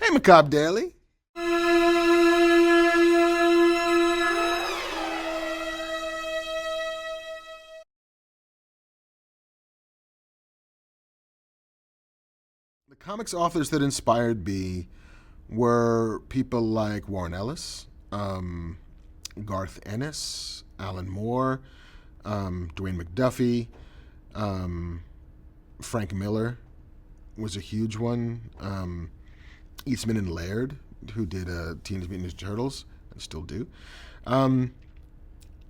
Hey, Macabre Daily. The comics authors that inspired me were people like Warren Ellis, Garth Ennis, Alan Moore, Dwayne McDuffie, um, Frank Miller was a huge one. Eastman and Laird, who did Teenage Mutant Ninja Turtles, and still do. Um,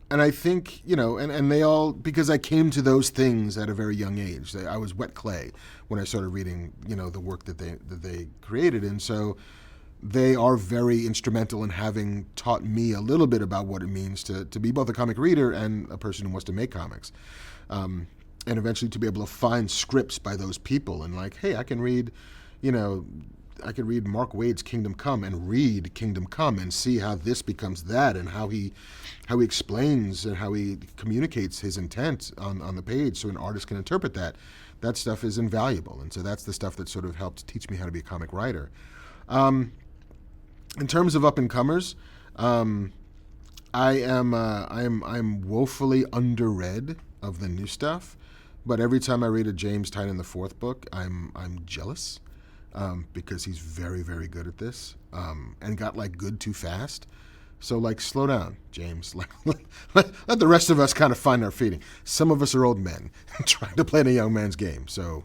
and I think, and they all, because I came to those things at a very young age. I was wet clay when I started reading, the work that they created. And so they are very instrumental in having taught me a little bit about what it means to be both a comic reader and a person who wants to make comics. And eventually to be able to find scripts by those people and like, hey, you know, I could read Mark Waid's Kingdom Come and read Kingdom Come and see how this becomes that and how he explains and how he communicates his intent on the page so an artist can interpret that. That stuff is invaluable. And so that's the stuff that sort of helped teach me how to be a comic writer. In terms of up and comers, I'm woefully underread of the new stuff, but every time I read a James Tynion the fourth book, I'm jealous because he's very, very good at this and got like good too fast. So like slow down, James. Let the rest of us kind of find our feeding. Some of us are old men trying to play in a young man's game. So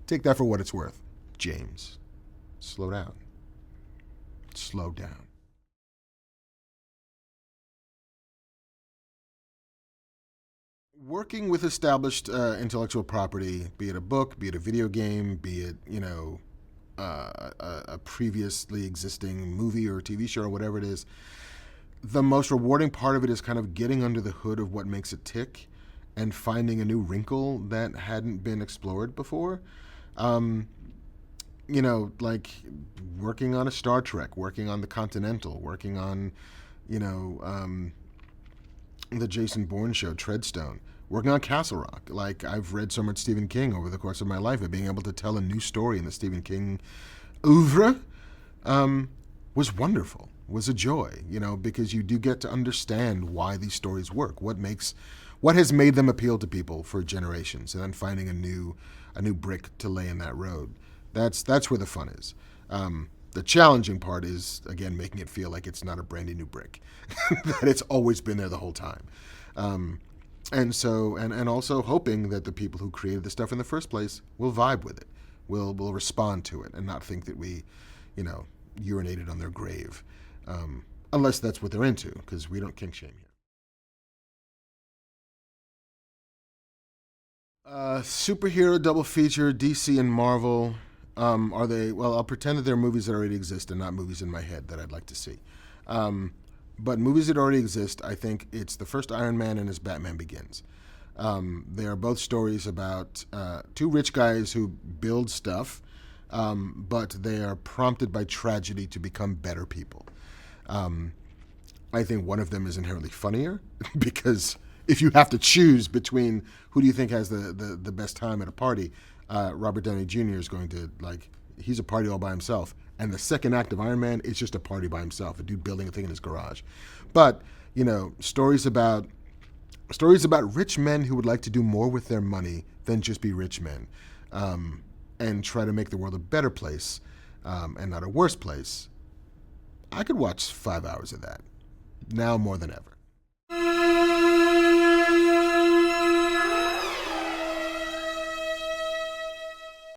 take that for what it's worth, James. Slow down. Slow down. Working with established intellectual property, be it a book, be it a video game, be it, a previously existing movie or TV show or whatever it is, the most rewarding part of it is kind of getting under the hood of what makes it tick and finding a new wrinkle that hadn't been explored before. Like working on a Star Trek, working on the Continental, working on, the Jason Bourne show, Treadstone, working on Castle Rock. Like, I've read so much Stephen King over the course of my life, and being able to tell a new story in the Stephen King oeuvre was wonderful, was a joy, because you do get to understand why these stories work, what has made them appeal to people for generations, and then finding a new brick to lay in that road. That's where the fun is. The challenging part is, again, making it feel like it's not a brandy new brick, that it's always been there the whole time. And also hoping that the people who created the stuff in the first place will vibe with it, will respond to it, and not think that we, urinated on their grave, unless that's what they're into, because we don't kink shame here. Superhero double feature, DC and Marvel. Are they? Well, I'll pretend that they're movies that already exist and not movies in my head that I'd like to see. But movies that already exist, I think it's the first Iron Man and his Batman Begins. They are both stories about two rich guys who build stuff, but they are prompted by tragedy to become better people. I think one of them is inherently funnier because if you have to choose between who do you think has the best time at a party, Robert Downey Jr. is going to, he's a party all by himself. And the second act of Iron Man is just a party by himself, a dude building a thing in his garage. But, stories about rich men who would like to do more with their money than just be rich men, and try to make the world a better place, and not a worse place. I could watch 5 hours of that, now more than ever.